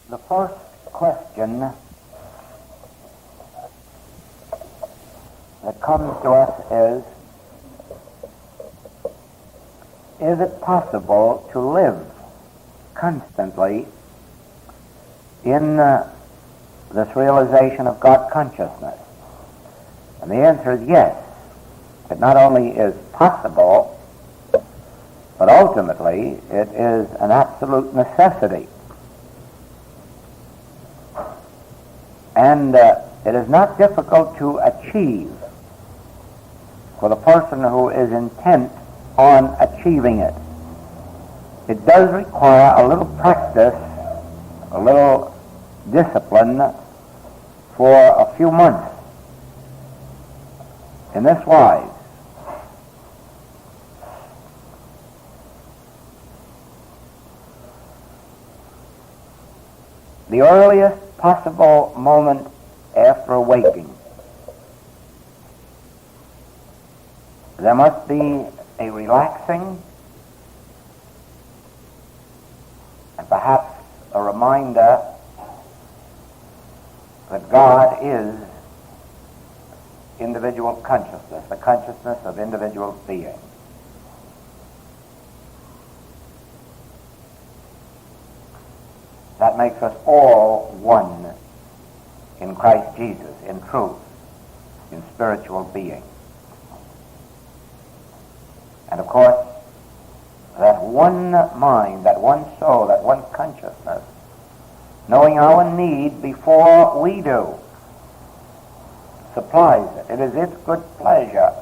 The first question that comes to us is it possible to live constantly in this realization of God consciousness? And the answer is yes. It not only is possible, but ultimately it is an absolute necessity. And it is not difficult to achieve for the person who is intent on achieving it. It does require a little practice, a little discipline for a few months. In this wise, the earliest possible moment after awaking, there must be a relaxing and perhaps a reminder that God is individual consciousness, the consciousness of individual being. That makes us all one in Christ Jesus, in truth, in spiritual being. And of course, that one mind, that one soul, that one consciousness, knowing our need before we do, supplies it. It is its good pleasure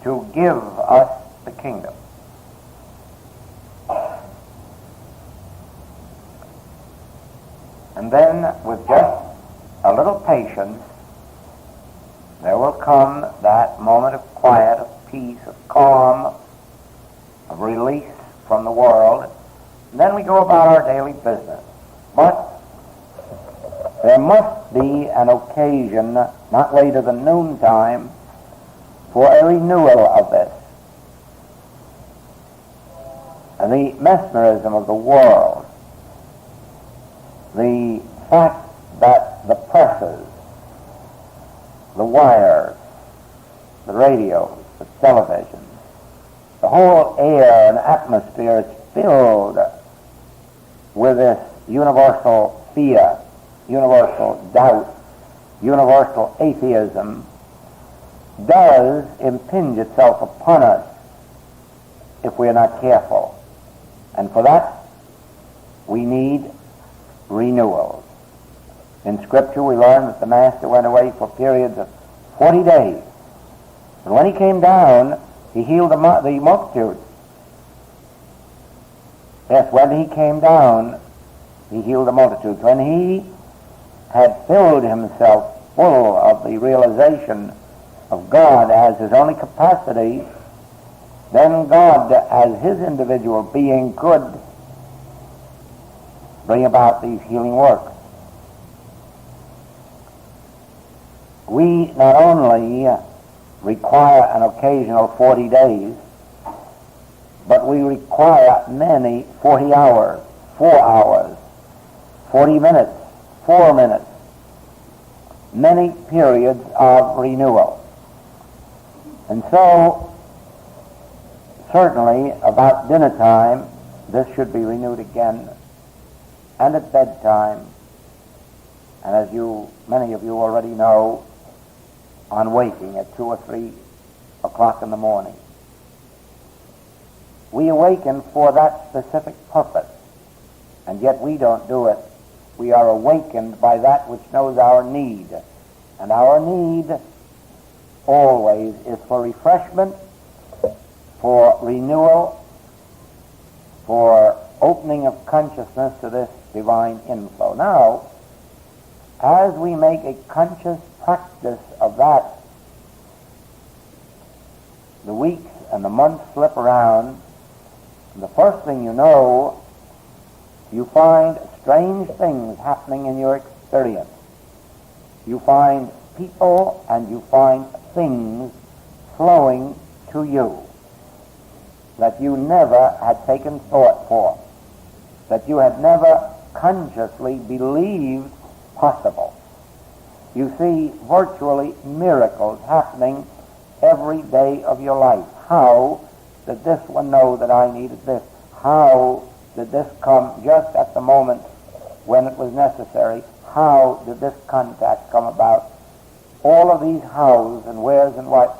to give us the kingdom. And then, with just a little patience, there will come that moment of quiet, of peace, of calm, of release from the world. And then we go about our daily business. But there must be an occasion, not later than noontime, for a renewal of this. And the mesmerism of the world, the fact that the presses, the wires, the radios, the television, the whole air and atmosphere is filled with this universal fear, universal doubt, universal atheism, does impinge itself upon us if we are not careful. And for that, we need renewals. In Scripture, we learn that the Master went away for periods of 40 days. And when he came down, he healed the multitude. Yes, when he came down, he healed the multitudes. When he had filled himself full of the realization of God as his only capacity, then God, as his individual being, could bring about these healing works. We not only require an occasional 40 days, but we require many 40 hours, 4 hours, 40 minutes, 4 minutes, many periods of renewal. And so, certainly about dinner time, this should be renewed again, and at bedtime, and as many of you already know, on waking at 2 or 3 o'clock in the morning. We awaken for that specific purpose, and yet we don't do it. We are awakened by that which knows our need, and our need always is for refreshment, for renewal, for opening of consciousness to this divine inflow. Now, as we make a conscious practice of that, the weeks and the months slip around, and the first thing you know, you find strange things happening in your experience. You find people and you find things flowing to you that you never had taken thought for, that you had never consciously believed possible. You see virtually miracles happening every day of your life. How did this one know that I needed this? How did this come just at the moment when it was necessary? How did this contact come about? All of these hows and wheres and what.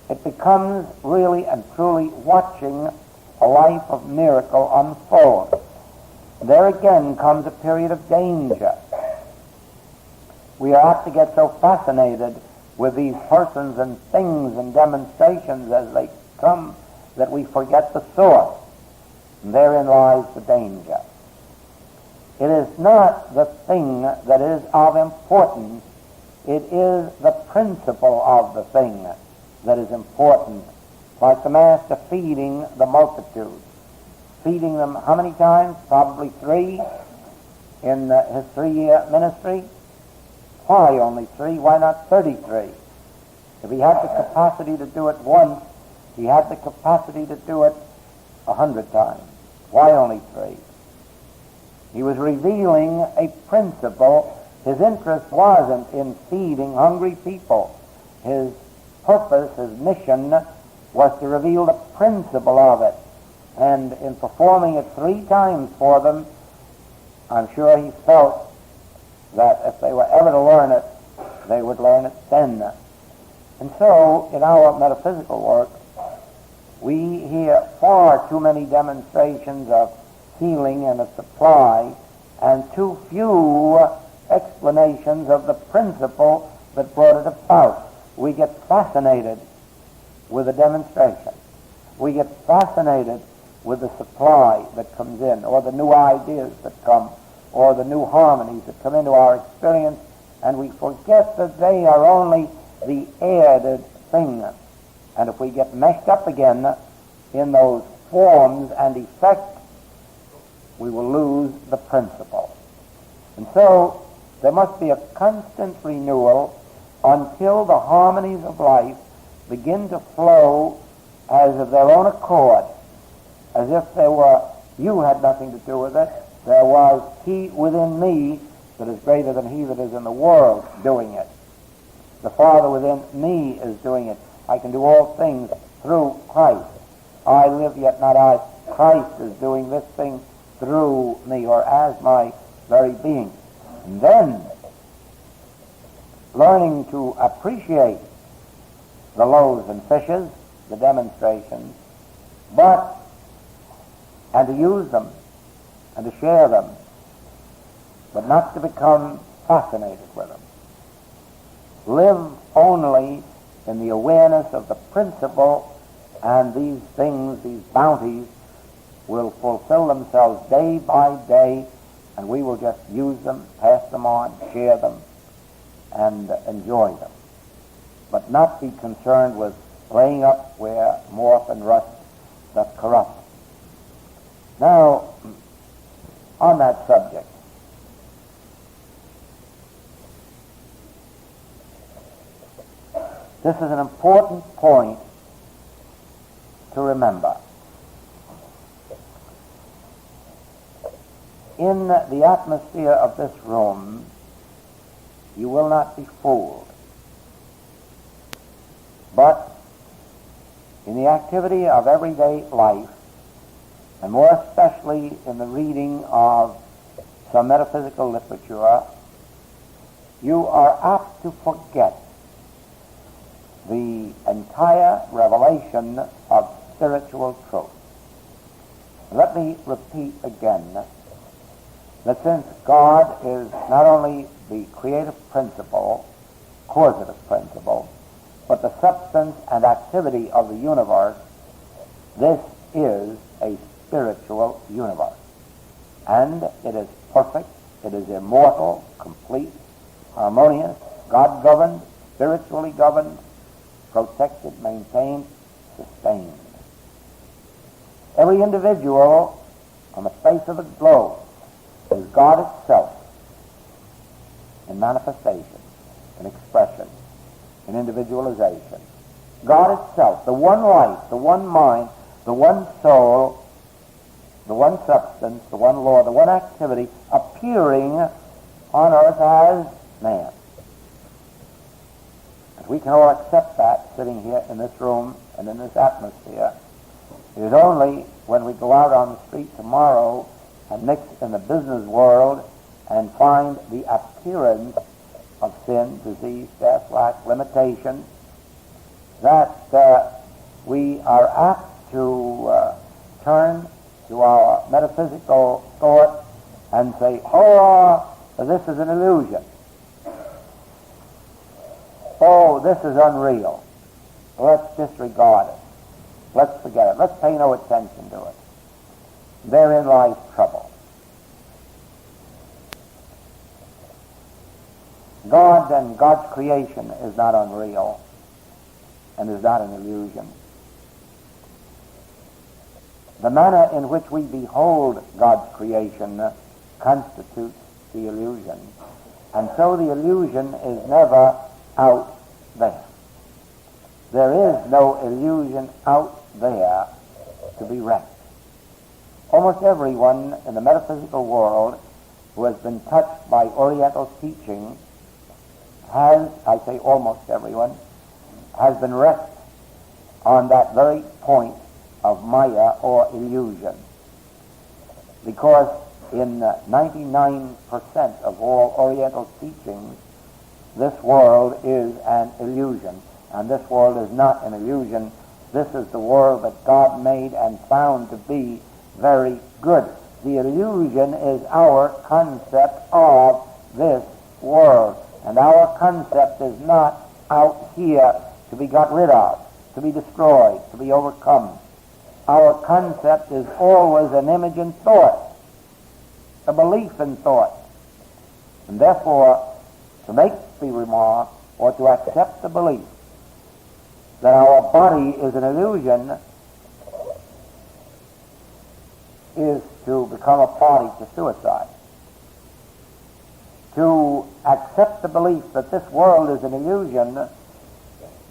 It becomes really and truly watching a life of miracle unfold. There again comes a period of danger. We are apt to get so fascinated with these persons and things and demonstrations as they come that we forget the source. And therein lies the danger. It is not the thing that is of importance. It is the principle of the thing that is important. Like the Master feeding the multitude. Feeding them how many times? Probably 3 in his 3-year ministry. Why only 3? Why not 33? If he had the capacity to do it once, he had the capacity to do it 100 times. Why only 3? He was revealing a principle. His interest wasn't in feeding hungry people. His purpose, his mission, was to reveal the principle of it. And in performing it 3 times for them, I'm sure he felt that if they were ever to learn it, they would learn it then. And so, in our metaphysical work, we hear far too many demonstrations of healing and of supply, and too few explanations of the principle that brought it about. We get fascinated with the demonstration. We get fascinated with the supply that comes in, or the new ideas that come, or the new harmonies that come into our experience, and we forget that they are only the added thing. And if we get messed up again in those forms and effects, we will lose the principle. And so there must be a constant renewal until the harmonies of life begin to flow as of their own accord, as if you had nothing to do with it. There was he within me that is greater than he that is in the world doing it. The Father within me is doing it. I can do all things through Christ. I live, yet not I. Christ is doing this thing through me, or as my very being. And then learning to appreciate the loaves and fishes, the demonstrations, and to use them and to share them, but not to become fascinated with them. Live only in the awareness of the principle, and these things, these bounties, will fulfill themselves day by day, and we will just use them, pass them on, share them, and enjoy them, but not be concerned with laying up where moth and rust doth corrupt. Now, on that subject, this is an important point to remember. In the atmosphere of this room, you will not be fooled. But in the activity of everyday life, and more especially in the reading of some metaphysical literature, you are apt to forget the entire revelation of spiritual truth. Let me repeat again that since God is not only the creative principle, causative principle, but the substance and activity of the universe, this is a spiritual universe. And it is perfect, it is immortal, complete, harmonious, God-governed, spiritually governed, protected, maintained, sustained. Every individual on the face of the globe is God itself in manifestation, in expression, in individualization. God itself, the one life, the one mind, the one soul, the one substance, the one law, the one activity appearing on earth as man. And we can all accept that sitting here in this room and in this atmosphere. It is only when we go out on the street tomorrow and mix in the business world and find the appearance of sin, disease, death, lack, limitation, that we are apt to turn to our metaphysical thought and say, oh, this is an illusion. Oh, this is unreal. Let's disregard it. Let's forget it. Let's pay no attention to it. Therein lies trouble. God and God's creation is not unreal and is not an illusion. The manner in which we behold God's creation constitutes the illusion. And so the illusion is never out there. There is no illusion out there to be wrecked. Almost everyone in the metaphysical world who has been touched by Oriental teaching has, I say almost everyone, has been wrecked on that very point of Maya or illusion. Because in 99% of all Oriental teachings, this world is an illusion. And this world is not an illusion. This is the world that God made and found to be very good. The illusion is our concept of this world. And our concept is not out here to be got rid of, to be destroyed, to be overcome. Our concept is always an image in thought, a belief in thought. And therefore, to make the remark or to accept the belief that our body is an illusion is to become a party to suicide. To accept the belief that this world is an illusion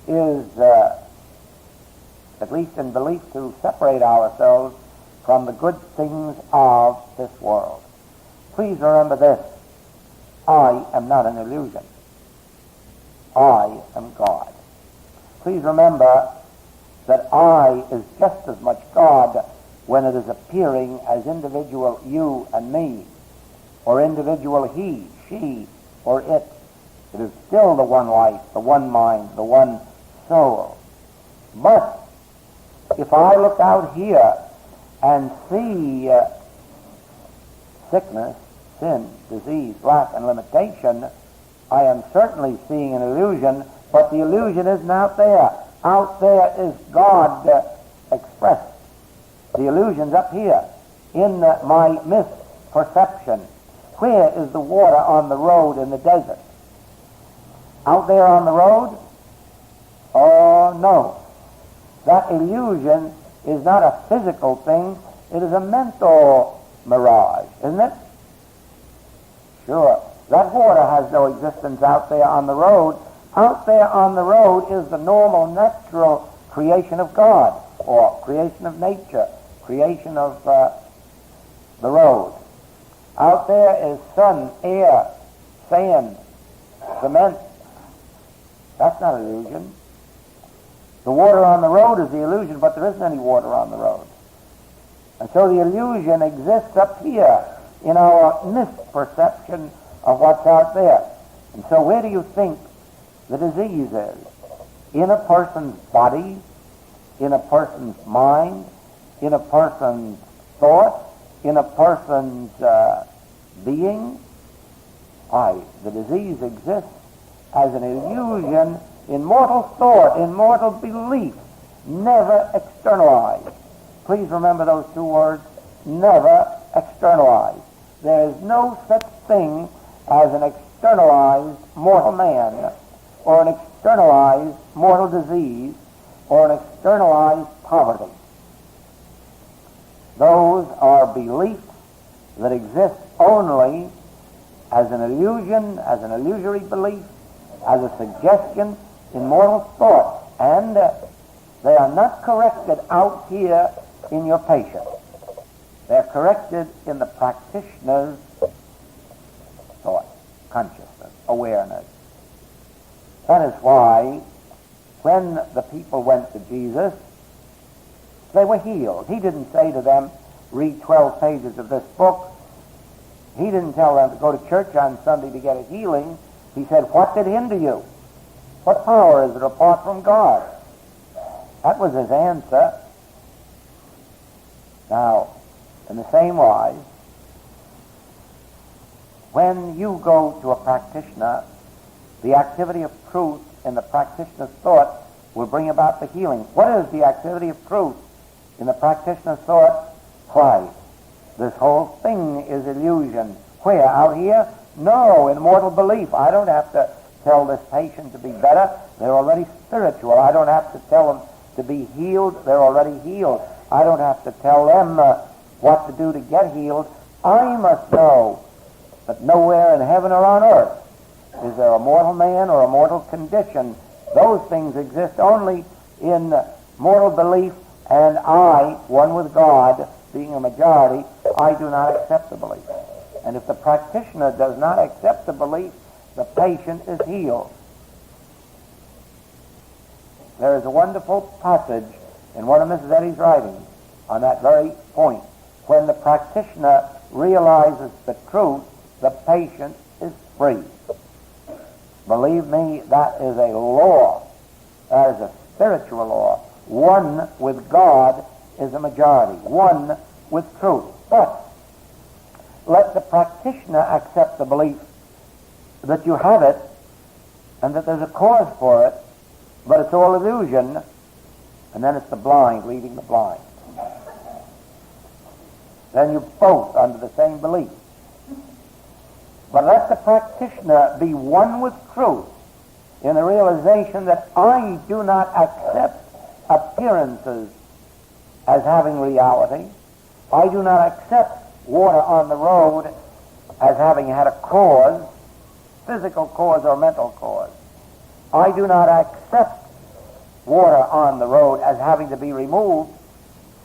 is, at least in belief, to separate ourselves from the good things of this world. Please remember this. I am not an illusion. I am God. Please remember that I is just as much God when it is appearing as individual you and me, or individual he, she, or it. It is still the one life, the one mind, the one soul. But if I look out here and see sickness, sin, disease, lack, and limitation, I am certainly seeing an illusion, but the illusion isn't out there. Out there is God expressed. The illusion's up here in my misperception. Where is the water on the road in the desert? Out there on the road? Oh, no. That illusion is not a physical thing. It is a mental mirage, isn't it? Sure. That water has no existence out there on the road. Out there on the road is the normal, natural creation of God, or creation of nature, creation of the road. Out there is sun, air, sand, cement. That's not an illusion. The water on the road is the illusion, but there isn't any water on the road. And so the illusion exists up here in our misperception of what's out there. And so where do you think the disease is? In a person's body, in a person's mind, in a person's thought, in a person's being? Why, the disease exists as an illusion in mortal thought, in mortal belief, never externalized. Please remember those two words, never externalized. There is no such thing as an externalized mortal man, or an externalized mortal disease, or an externalized poverty. Those are beliefs that exist only as an illusion, as an illusory belief, as a suggestion in mortal thought, and they are not corrected out here in your patient. They're corrected in the practitioner's thought, consciousness, awareness. That is why when the people went to Jesus, they were healed. He didn't say to them, read 12 pages of this book. He didn't tell them to go to church on Sunday to get a healing. He said, what did hinder you? What power is it apart from God? That was his answer. Now, in the same wise, when you go to a practitioner, the activity of truth in the practitioner's thought will bring about the healing. What is the activity of truth in the practitioner's thought? Why, this whole thing is illusion. Where? Out here? No, in mortal belief. I don't have to tell this patient to be better. They're already spiritual. I don't have to tell them to be healed. They're already healed. I don't have to tell them what to do to get healed. I must know that nowhere in heaven or on earth is there a mortal man or a mortal condition. Those things exist only in mortal belief, and I, one with God, being a majority, I do not accept the belief. And if the practitioner does not accept the belief, the patient is healed. There is a wonderful passage in one of Mrs. Eddy's writings on that very point. When the practitioner realizes the truth, the patient is free. Believe me, that is a law. That is a spiritual law. One with God is a majority. One with truth. But let the practitioner accept the belief that you have it and that there's a cause for it, but it's all illusion, and then it's the blind leading the blind. Then you're both under the same belief. But let the practitioner be one with truth in the realization that I do not accept appearances as having reality. I do not accept water on the road as having had a cause, physical cause or mental cause. I do not accept water on the road as having to be removed.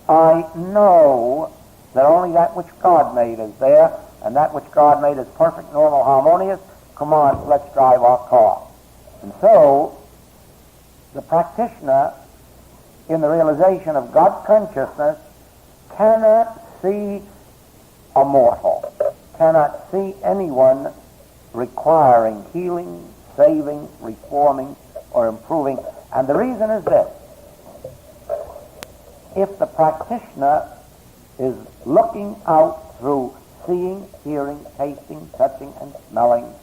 I know that only that which God made is there, and that which God made is perfect, normal, harmonious. Come on, let's drive our car. And so, the practitioner, in the realization of God consciousness, cannot see a mortal, cannot see anyone requiring healing, saving, reforming, or improving. And the reason is this: if the practitioner is looking out through seeing, hearing, tasting, touching, and smelling,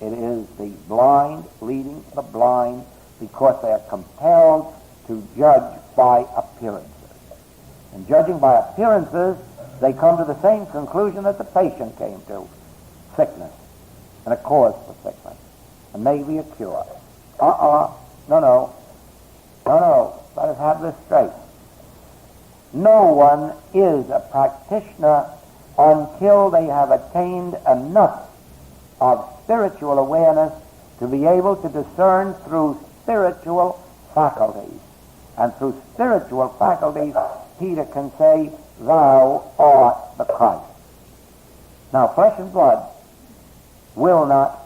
it is the blind leading the blind, because they are compelled to judge by appearances. And judging by appearances, they come to the same conclusion that the patient came to: sickness, and a cause for sickness, and maybe a cure. No, let us have this straight. No one is a practitioner until they have attained enough of spiritual awareness to be able to discern through spiritual faculties. And through spiritual faculties, Peter can say, thou art the Christ. Now, flesh and blood will not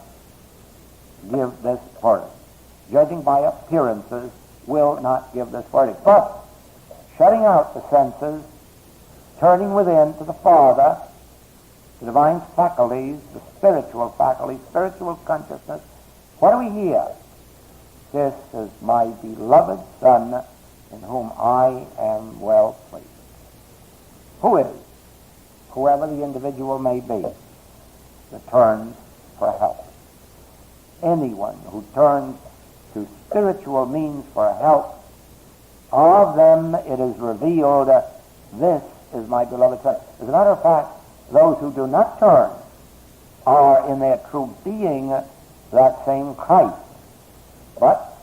give this verdict. Judging by appearances will not give this verdict. But shutting out the senses, turning within to the Father, the divine faculties, the spiritual faculties, spiritual consciousness, what do we hear? This is my beloved Son, in whom I am well pleased. Who is? Whoever the individual may be, that turns for help. Anyone who turns to spiritual means for help, of them it is revealed, this is my beloved Son. As a matter of fact, those who do not turn are in their true being that same Christ. But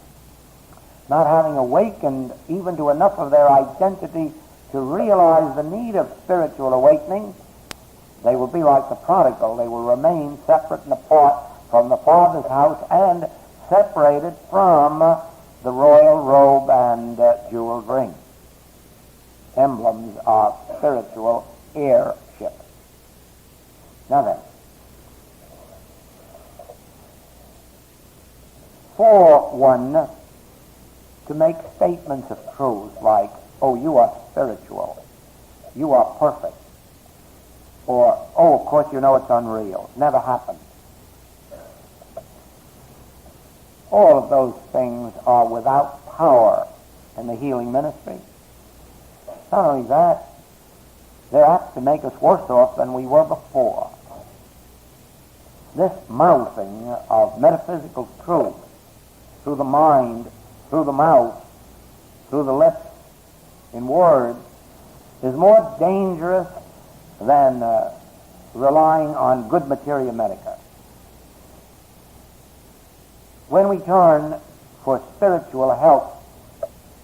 not having awakened even to enough of their identity to realize the need of spiritual awakening, they will be like the prodigal. They will remain separate and apart from the Father's house and separated from the royal robe and jeweled ring, emblems of spiritual airship. Now then, for one to make statements of truth like, oh, you are spiritual, you are perfect, or, oh, of course you know it's unreal, never happened. All of those things are without power in the healing ministry. Not only that, they're apt to make us worse off than we were before. This mouthing of metaphysical truth through the mind, through the mouth, through the lips, in words, is more dangerous than relying on good materia medica. When we turn for spiritual help,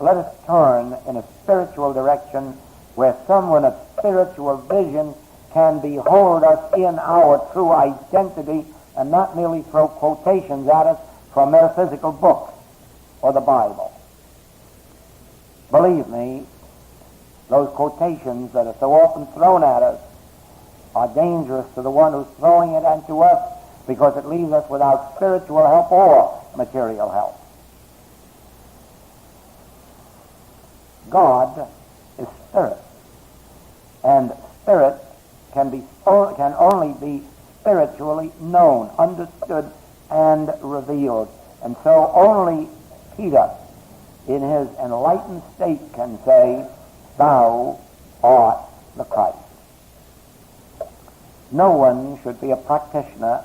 let us turn in a spiritual direction where someone of spiritual vision can behold us in our true identity and not merely throw quotations at us from metaphysical books or the Bible. Believe me, those quotations that are so often thrown at us are dangerous to the one who's throwing it and to us, because it leaves us without spiritual help or material help. God is spirit, and spirit can only be spiritually known, understood, and revealed. And so only Peter, in his enlightened state, can say, "Thou art the Christ." No one should be a practitioner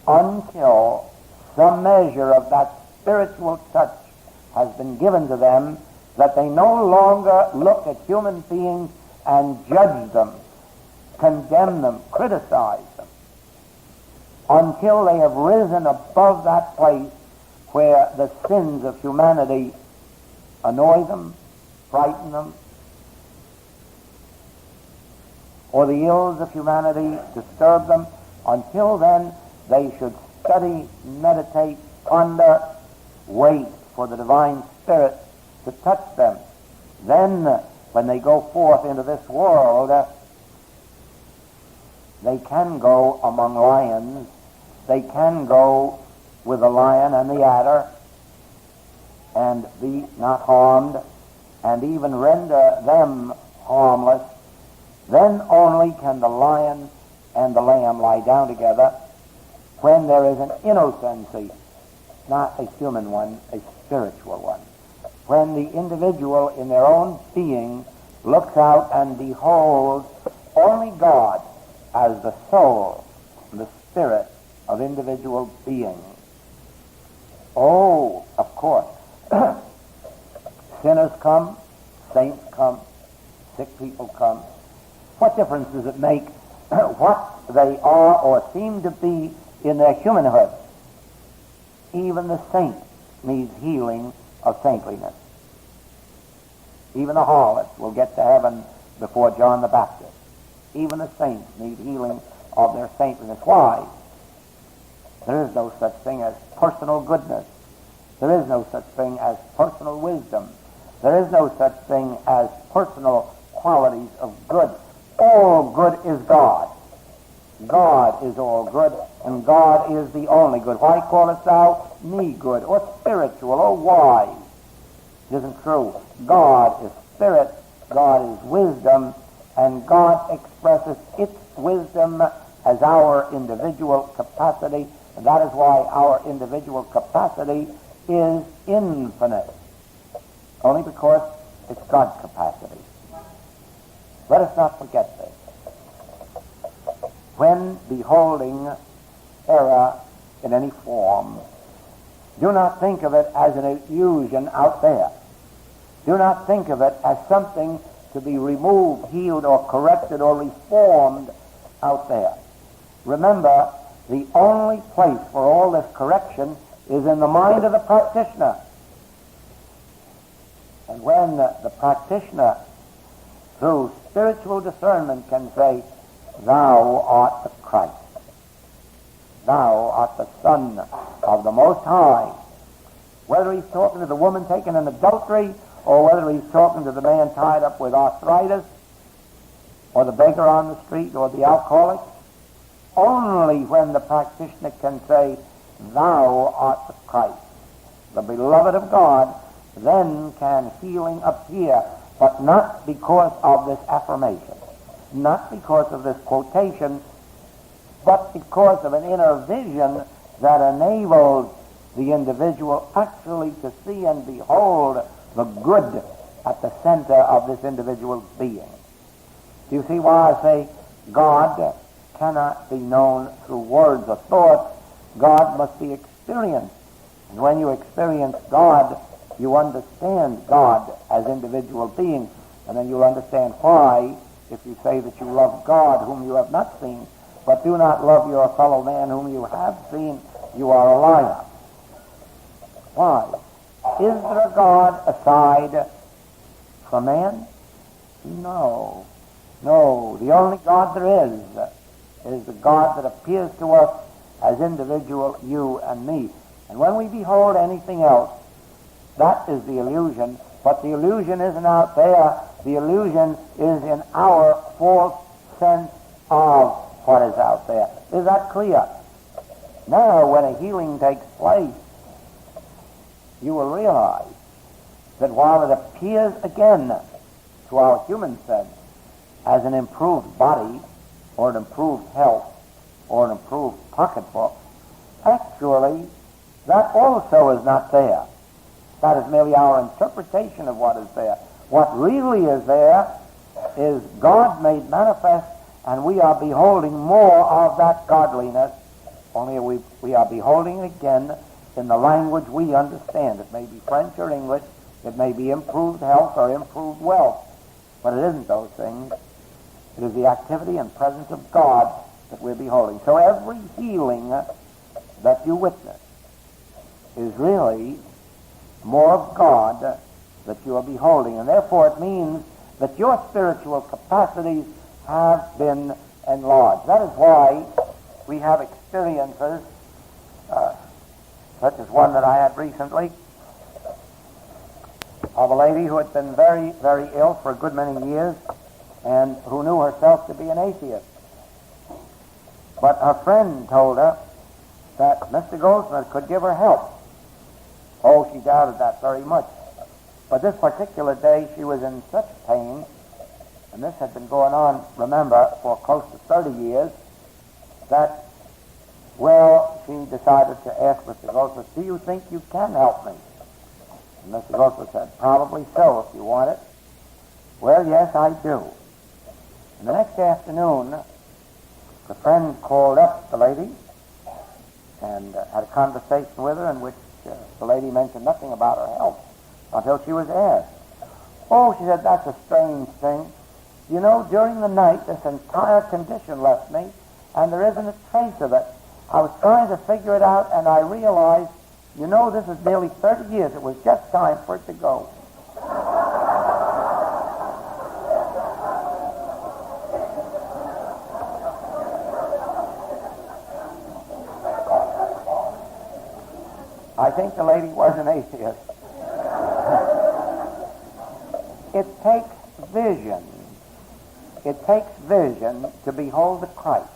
until some measure of that spiritual touch has been given to them, that they no longer look at human beings and judge them, condemn them, criticize them, until they have risen above that place where the sins of humanity annoy them, frighten them, or the ills of humanity disturb them. Until then, they should study, meditate, ponder, wait for the divine Spirit to touch them. Then, when they go forth into this world, they can go among lions, they can go with the lion and the adder, and be not harmed, and even render them harmless. Then only can the lion and the lamb lie down together, when there is an innocency, not a human one, a spiritual one. When the individual in their own being looks out and beholds only God as the soul, the spirit of individual beings. Oh, of course, sinners come, saints come, sick people come. What difference does it make what they are or seem to be in their humanhood? Even the saint needs healing of saintliness. Even the harlots will get to heaven before John the Baptist. Even the saints need healing of their saintliness. Why? There is no such thing as personal goodness. There is no such thing as personal wisdom. There is no such thing as personal qualities of good. All good is God. God is all good, and God is the only good. Why callest thou me good, or spiritual, or wise? It isn't true. God is spirit, God is wisdom, and God expresses its wisdom as our individual capacity, and that is why our individual capacity is infinite, only because it's God's capacity. Let us not forget this. When beholding error in any form, do not think of it as an illusion out there. Do not think of it as something to be removed, healed, or corrected, or reformed out there. Remember, the only place for all this correction is in the mind of the practitioner. And when the practitioner, through spiritual discernment, can say, "Thou art the Christ. Thou art the Son of the Most High." Whether he's talking to the woman taken in adultery, or whether he's talking to the man tied up with arthritis, or the beggar on the street, or the alcoholic. Only when the practitioner can say, "Thou art the Christ, the beloved of God," then can healing appear, but not because of this affirmation, not because of this quotation, but because of an inner vision that enables the individual actually to see and behold the good at the center of this individual's being. Do you see why I say God cannot be known through words or thoughts? God must be experienced. And when you experience God, you understand God as individual beings, and then you'll understand why, if you say that you love God whom you have not seen, but do not love your fellow man whom you have seen, you are a liar. Why? Is there a God aside from man? No. No. The only God there is the God that appears to us as individual you and me. And when we behold anything else, that is the illusion, but the illusion isn't out there. The illusion is in our false sense of what is out there. Is that clear? Now, when a healing takes place, you will realize that while it appears again to our human sense as an improved body, or an improved health, or an improved pocketbook, actually that also is not there. That is merely our interpretation of what is there. What really is there is God made manifest, and we are beholding more of that godliness, only we are beholding it again in the language we understand. It may be French or English, it may be improved health or improved wealth, but it isn't those things. It is the activity and presence of God that we're beholding. So every healing that you witness is really more of God that you are beholding, and therefore it means that your spiritual capacities have been enlarged. That is why we have experiences such as one that I had recently of a lady who had been very, very ill for a good many years and who knew herself to be an atheist. But her friend told her that Mr. Goldsmith could give her help. Oh, she doubted that very much. But this particular day she was in such pain, and this had been going on, remember, for close to 30 years, that, well, she decided to ask Mr. Goldsmith, "Do you think you can help me?" And Mr. Goldsmith said, "Probably so, if you want it." "Well, yes, I do." And the next afternoon, the friend called up the lady and had a conversation with her in which the lady mentioned nothing about her health until she was asked. "Oh," she said, "that's a strange thing. You know, during the night, this entire condition left me, and there isn't a trace of it. I was trying to figure it out, and I realized, you know, this is nearly 30 years. It was just time for it to go." I think the lady was an atheist. It takes vision. It takes vision to behold the Christ,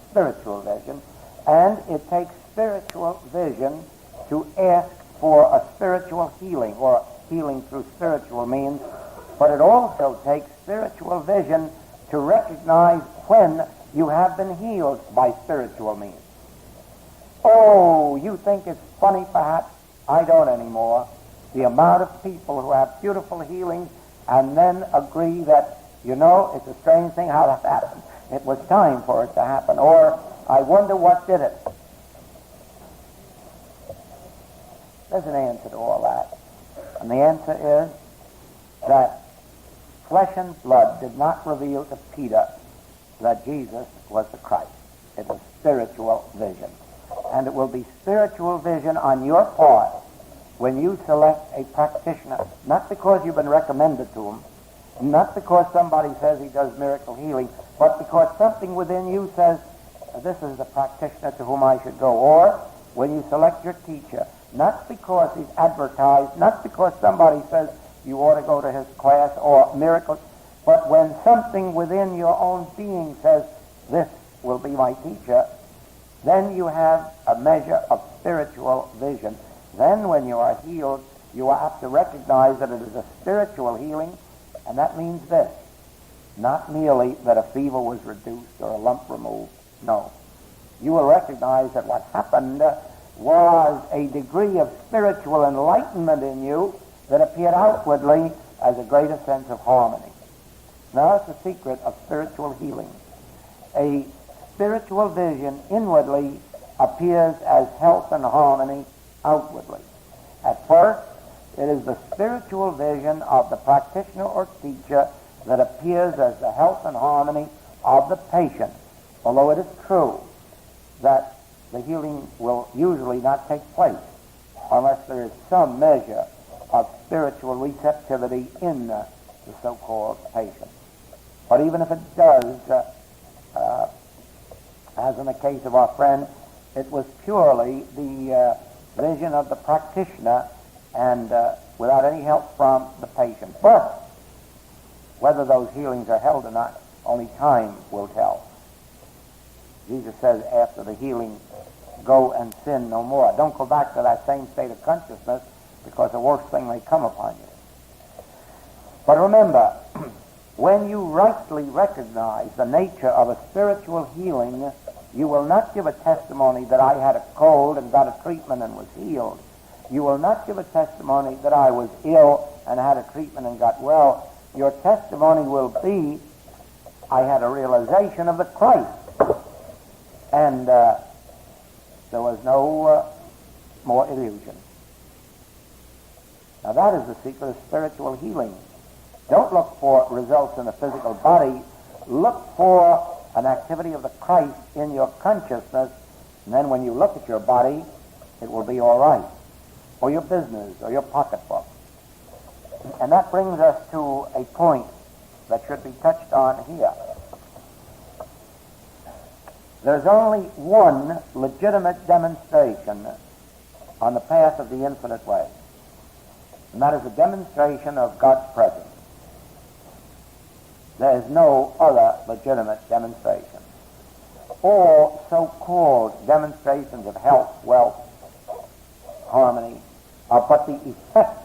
spiritual vision, and it takes spiritual vision to ask for a spiritual healing, or healing through spiritual means, but it also takes spiritual vision to recognize when you have been healed by spiritual means. Oh, you think it's funny, perhaps? I don't anymore. The amount of people who have beautiful healings and then agree that, you know, it's a strange thing how that happened. It was time for it to happen. Or, I wonder what did it. There's an answer to all that. And the answer is that flesh and blood did not reveal to Peter that Jesus was the Christ. It was spiritual vision. And it will be spiritual vision on your part when you select a practitioner, not because you've been recommended to him, not because somebody says he does miracle healing, but because something within you says, this is the practitioner to whom I should go. Or when you select your teacher, not because he's advertised, not because somebody says you ought to go to his class or miracles, But when something within your own being says, this will be my teacher, then you have a measure of spiritual vision. Then when you are healed, you are apt to recognize that it is a spiritual healing, and that means this: not merely that a fever was reduced or a lump removed. No. You will recognize that what happened was a degree of spiritual enlightenment in you that appeared outwardly as a greater sense of harmony. Now that's the secret of spiritual healing. A spiritual vision inwardly appears as health and harmony outwardly. At first, it is the spiritual vision of the practitioner or teacher that appears as the health and harmony of the patient, although it is true that the healing will usually not take place unless there is some measure of spiritual receptivity in the so-called patient. But even if it does, as in the case of our friend, it was purely the vision of the practitioner and without any help from the patient. But whether those healings are held or not, only time will tell. Jesus says after the healing, go and sin no more. Don't go back to that same state of consciousness, because the worst thing may come upon you. But remember, when you rightly recognize the nature of a spiritual healing, you will not give a testimony that I had a cold and got a treatment and was healed. You will not give a testimony that I was ill and had a treatment and got well. Your testimony will be, I had a realization of the Christ. And there was no more illusion. Now that is the secret of spiritual healing. Don't look for results in the physical body. Look for an activity of the Christ in your consciousness, and then when you look at your body, it will be all right. Or your business, or your pocketbook. And that brings us to a point that should be touched on here. There's only one legitimate demonstration on the path of the infinite way, and that is a demonstration of God's presence. There is no other legitimate demonstration. All so-called demonstrations of health, wealth, harmony are but the effects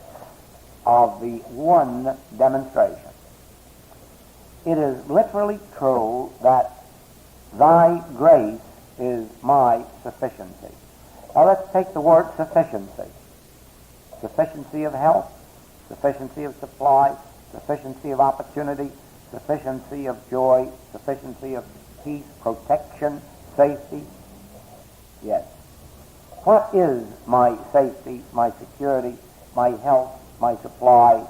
of the one demonstration. It is literally true that thy grace is my sufficiency. Now let's take the word sufficiency. Sufficiency of health, sufficiency of supply, sufficiency of opportunity, sufficiency of joy, sufficiency of peace, protection, safety. Yes. What is my safety, my security, my health, my supply,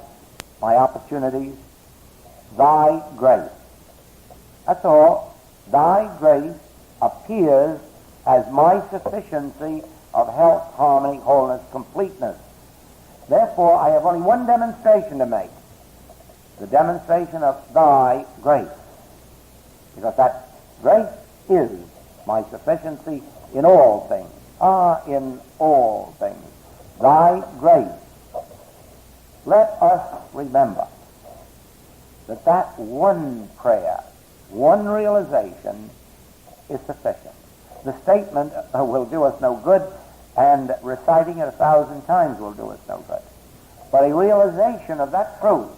my opportunities? Thy grace. That's all. Thy grace appears as my sufficiency of health, harmony, wholeness, completeness. Therefore, I have only one demonstration to make. The demonstration of thy grace. Because that grace is my sufficiency in all things. In all things. Thy grace. Let us remember that one prayer, one realization is sufficient. The statement will do us no good, and reciting it 1,000 times will do us no good. But a realization of that truth,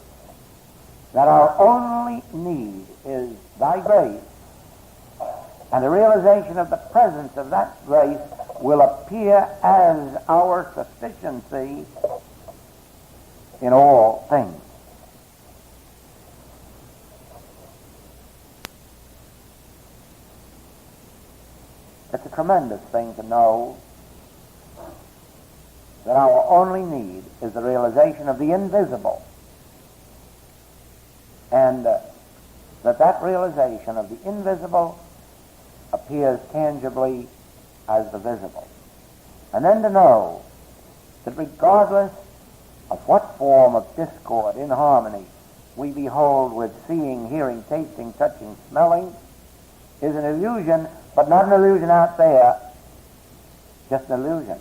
that our only need is thy grace, and the realization of the presence of that grace will appear as our sufficiency in all things. It's a tremendous thing to know that our only need is the realization of the invisible, and that realization of the invisible appears tangibly as the visible. And then to know that regardless of what form of discord, inharmony we behold with seeing, hearing, tasting, touching, smelling, is an illusion, but not an illusion out there, just an illusion.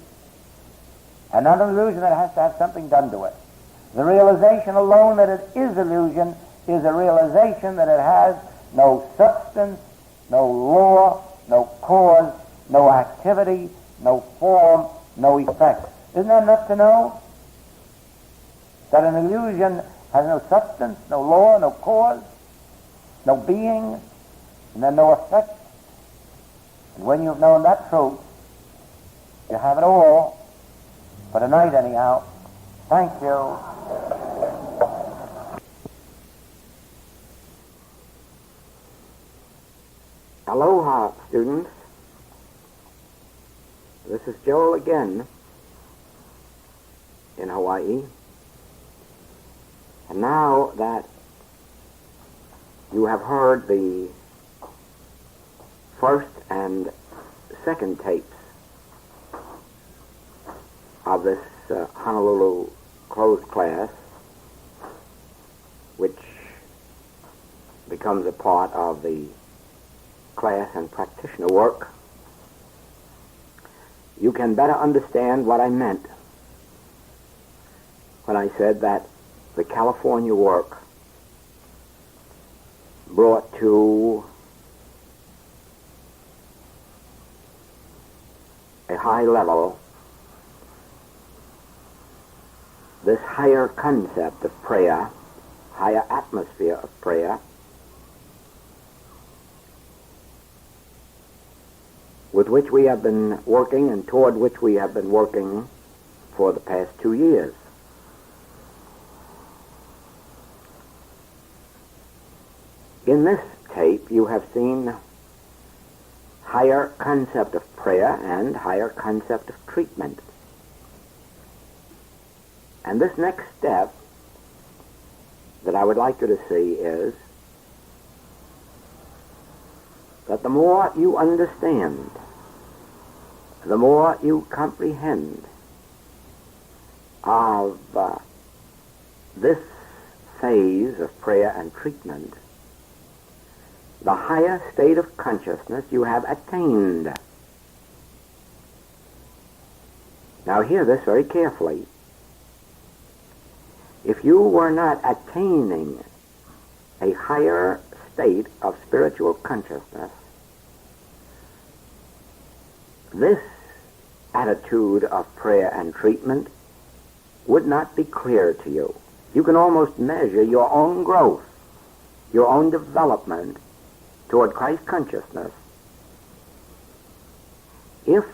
And not an illusion that has to have something done to it. The realization alone that it is illusion is a realization that it has no substance, no law, no cause, no activity, no form, no effect. Isn't that enough to know? That an illusion has no substance, no law, no cause, no being, and then no effect. And when you've known that truth, you have it all. For tonight, anyhow. Thank you. Aloha, students. This is Joel again in Hawaii. And now that you have heard the first and second tapes of this Honolulu closed class, which becomes a part of the class and practitioner work, you can better understand what I meant when I said that the California work brought to a high level this higher concept of prayer, higher atmosphere of prayer, with which we have been working and toward which we have been working for the past 2 years. In this tape, you have seen higher concept of prayer and higher concept of treatment. And this next step that I would like you to see is that the more you understand, the more you comprehend of this phase of prayer and treatment, the higher state of consciousness you have attained. Now hear this very carefully. If you were not attaining a higher state of spiritual consciousness, this attitude of prayer and treatment would not be clear to you. You can almost measure your own growth, your own development toward Christ consciousness if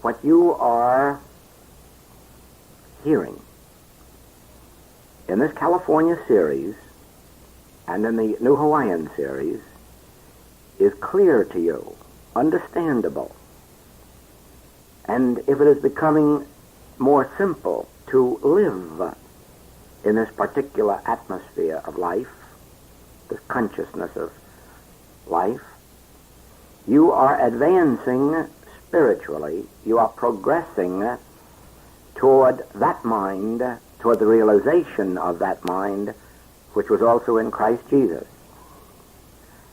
what you are hearing in this California series and in the New Hawaiian series is clear to you, understandable, and if it is becoming more simple to live in this particular atmosphere of life, this consciousness of life, you are advancing spiritually, you are progressing toward that mind, toward the realization of that mind, which was also in Christ Jesus.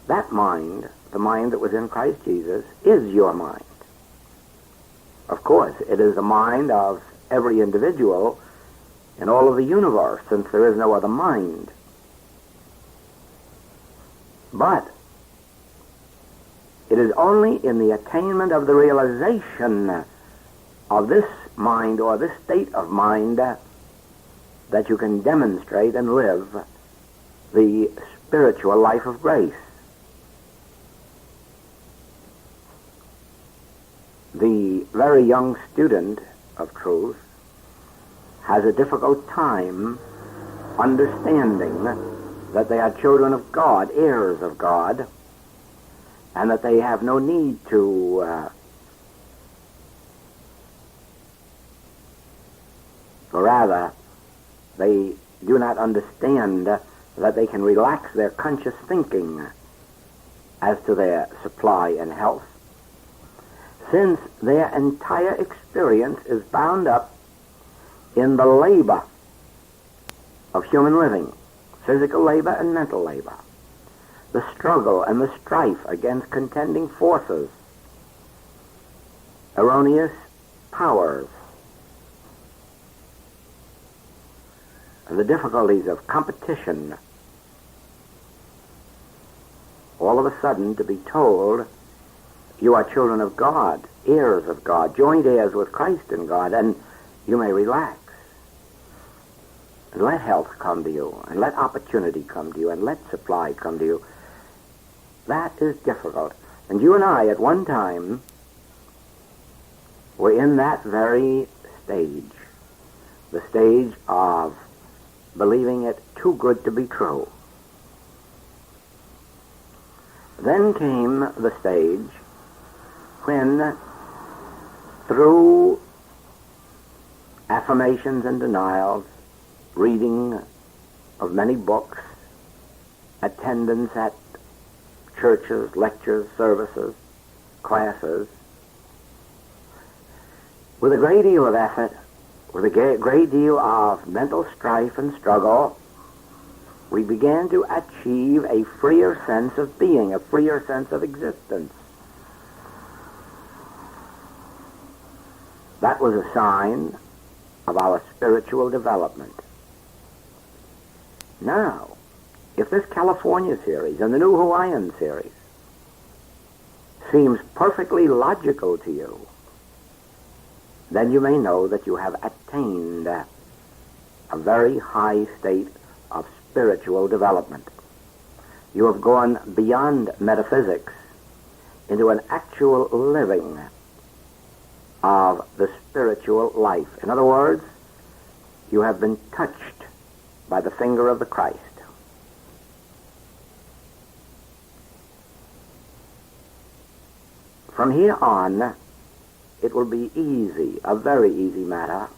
That mind, the mind that was in Christ Jesus, is your mind. Of course, it is the mind of every individual in all of the universe, since there is no other mind. But it is only in the attainment of the realization of this mind or this state of mind that you can demonstrate and live the spiritual life of grace. The very young student of truth has a difficult time understanding that they are children of God, heirs of God, and that they have no need to or rather, they do not understand that they can relax their conscious thinking as to their supply and health, since their entire experience is bound up in the labor of human living, physical labor and mental labor, the struggle and the strife against contending forces, erroneous powers, and the difficulties of competition, all of a sudden to be told you are children of God, heirs of God, joint heirs with Christ in God, and you may relax. And let health come to you, and let opportunity come to you, and let supply come to you. That is difficult. And you and I, at one time, were in that very stage, the stage of believing it too good to be true. Then came the stage when, through affirmations and denials, reading of many books, attendance at churches, lectures, services, classes, with a great deal of effort, with a great deal of mental strife and struggle, we began to achieve a freer sense of being, a freer sense of existence. That was a sign of our spiritual development. Now, if this California series and the new Hawaiian series seems perfectly logical to you, then you may know that you have attained a very high state of spiritual development. You have gone beyond metaphysics into an actual living of the spiritual life. In other words, you have been touched by the finger of the Christ. From here on, it will be easy, a very easy matter,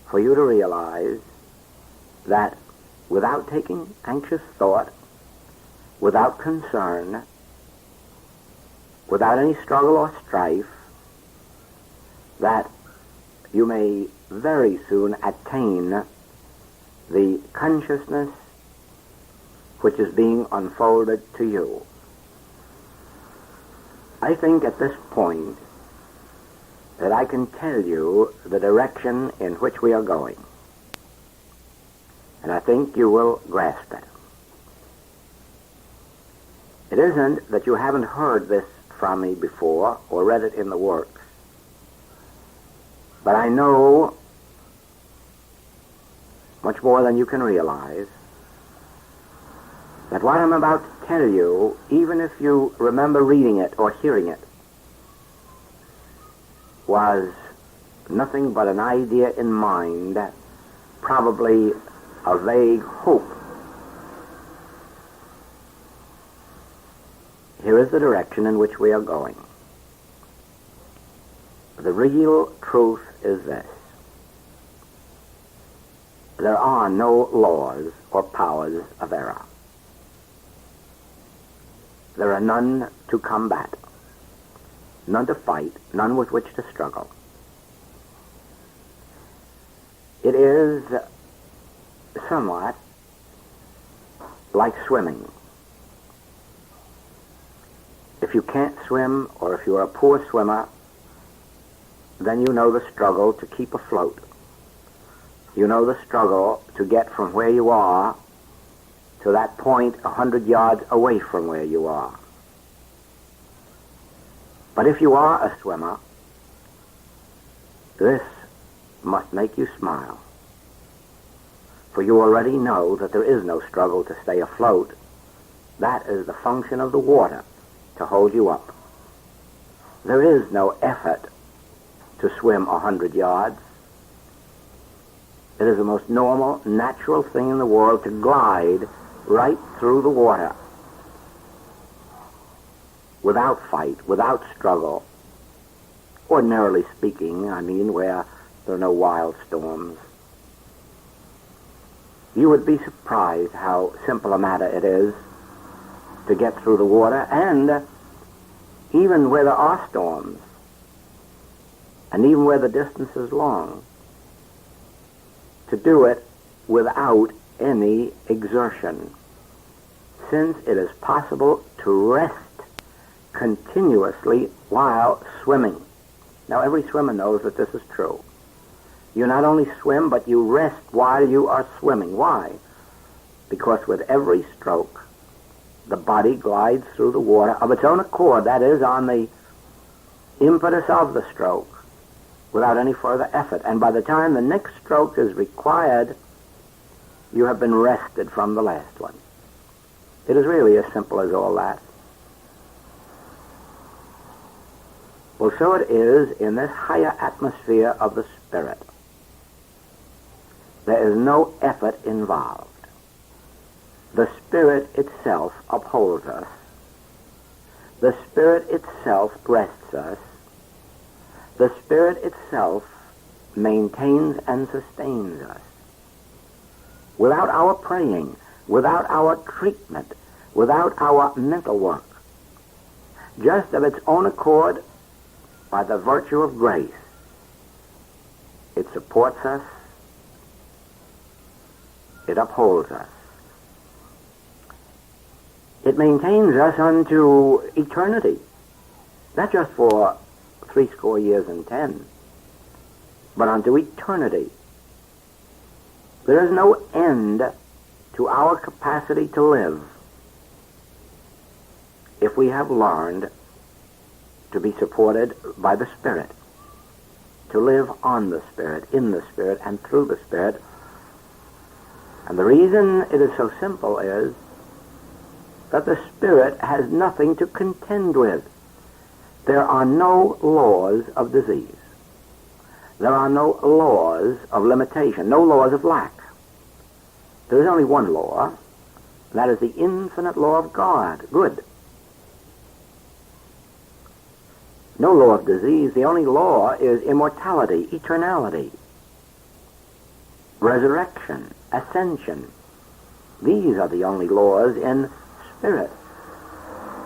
for you to realize that without taking anxious thought, without concern, without any struggle or strife, that you may very soon attain the consciousness which is being unfolded to you. I think at this point that I can tell you the direction in which we are going. And I think you will grasp it. It isn't that you haven't heard this from me before or read it in the works, but I know much more than you can realize that what I'm about to tell you, even if you remember reading it or hearing it, was nothing but an idea in mind, probably a vague hope. Here is the direction in which we are going. The real truth is this: there are no laws or powers of error. There are none to combat, none to fight, none with which to struggle. It is somewhat like swimming. If you can't swim, or if you're a poor swimmer, then you know the struggle to keep afloat. You know the struggle to get from where you are to that point 100 yards away from where you are. But if you are a swimmer, this must make you smile. For you already know that there is no struggle to stay afloat. That is the function of the water, to hold you up. There is no effort to swim 100 yards. It is the most normal, natural thing in the world to glide right through the water without fight, without struggle. Ordinarily speaking, I mean, where there are no wild storms. You would be surprised how simple a matter it is to get through the water, and even where there are storms, and even where the distance is long, to do it without any exertion, since it is possible to rest continuously while swimming. Now, every swimmer knows that this is true. You not only swim, but you rest while you are swimming. Why? Because with every stroke, the body glides through the water of its own accord, that is, on the impetus of the stroke, without any further effort. And by the time the next stroke is required, you have been rested from the last one. It is really as simple as all that. Well, so it is in this higher atmosphere of the spirit. There is no effort involved. The Spirit itself upholds us. The Spirit itself rests us. The Spirit itself maintains and sustains us. Without our praying, without our treatment, without our mental work, just of its own accord, by the virtue of grace, it supports us, it upholds us. It maintains us unto eternity, not just for 80 years and 10, but unto eternity. There is no end to our capacity to live if we have learned to be supported by the Spirit, to live on the Spirit, in the Spirit, and through the Spirit. And the reason it is so simple is that the Spirit has nothing to contend with. There are no laws of disease. There are no laws of limitation, no laws of lack. There is only one law, and that is the infinite law of God, good. No law of disease. The only law is immortality, eternality, resurrection, ascension. These are the only laws in spirit.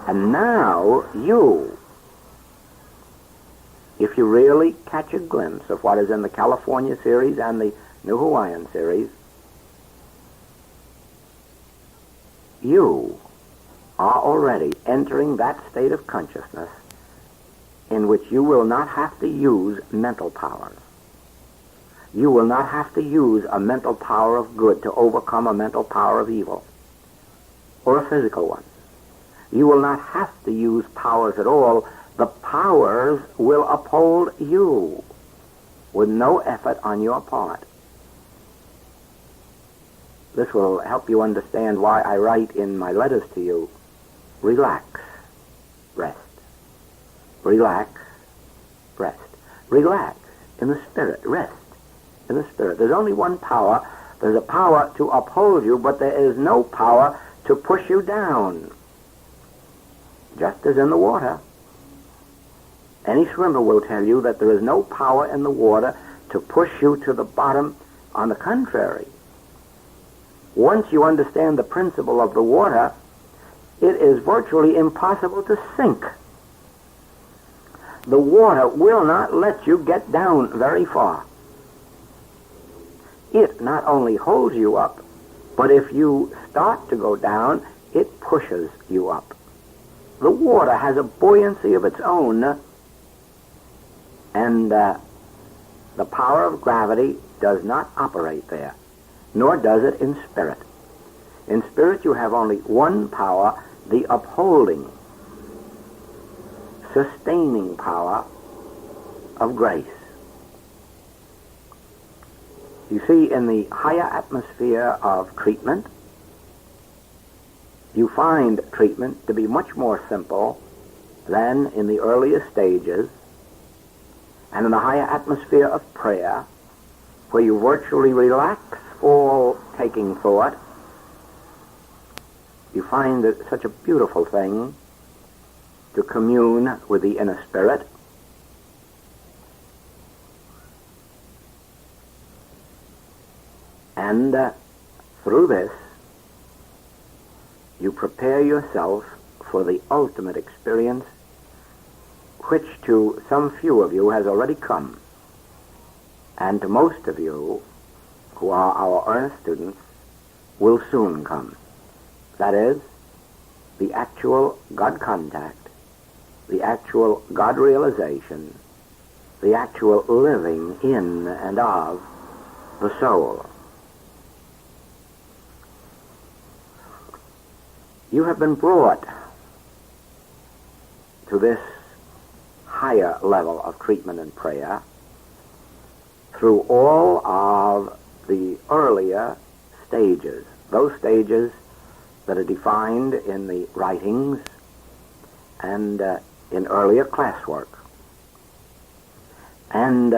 And now you, if you really catch a glimpse of what is in the California series and the New Hawaiian series, you are already entering that state of consciousness in which you will not have to use mental powers. You will not have to use a mental power of good to overcome a mental power of evil, or a physical one. You will not have to use powers at all. The powers will uphold you with no effort on your part. This will help you understand why I write in my letters to you, relax, rest. Relax, rest. Relax in the Spirit, rest in the Spirit. There's only one power. There's a power to uphold you, but there is no power to push you down. Just as in the water. Any swimmer will tell you that there is no power in the water to push you to the bottom. On the contrary, once you understand the principle of the water, it is virtually impossible to sink. The water will not let you get down very far. It not only holds you up, but if you start to go down, it pushes you up. The water has a buoyancy of its own, and the power of gravity does not operate there, nor does it in spirit. In spirit you have only one power, the upholding, sustaining power of grace. You see, in the higher atmosphere of treatment, you find treatment to be much more simple than in the earlier stages, and in the higher atmosphere of prayer, where you virtually relax all taking thought, you find it such a beautiful thing to commune with the inner spirit. And through this, you prepare yourself for the ultimate experience, which to some few of you has already come, and to most of you, who are our earnest students, will soon come. That is, the actual God contact, the actual God realization the actual living in and of the soul. You have been brought to this higher level of treatment and prayer through all of the earlier stages, those stages that are defined in the writings and in earlier classwork. And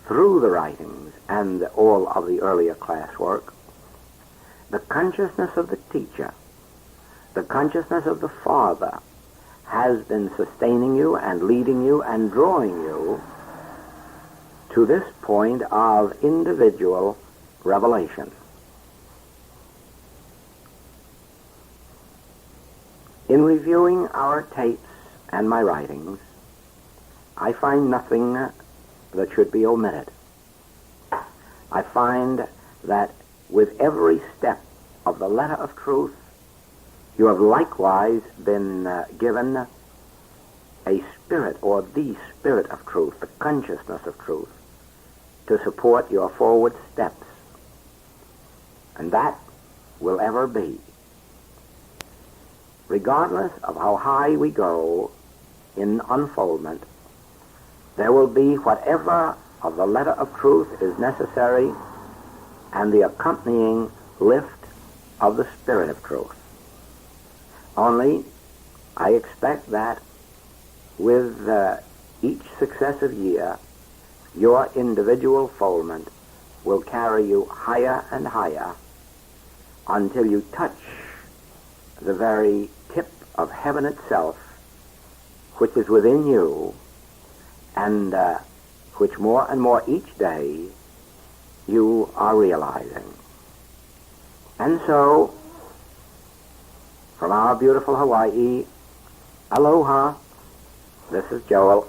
through the writings and all of the earlier classwork, the consciousness of the teacher, the consciousness of the Father, has been sustaining you and leading you and drawing you to this point of individual revelation. In reviewing our tapes and my writings, I find nothing that should be omitted. I find that with every step of the letter of truth, you have likewise been given a spirit, or the spirit of truth, the consciousness of truth, to support your forward steps. And that will ever be. Regardless of how high we go in unfoldment, there will be whatever of the letter of truth is necessary and the accompanying lift of the spirit of truth. Only, I expect that with each successive year, your individual foldment will carry you higher and higher until you touch the very tip of heaven itself, which is within you, and which more and more each day you are realizing. And so, from our beautiful Hawaii, aloha, this is Joel.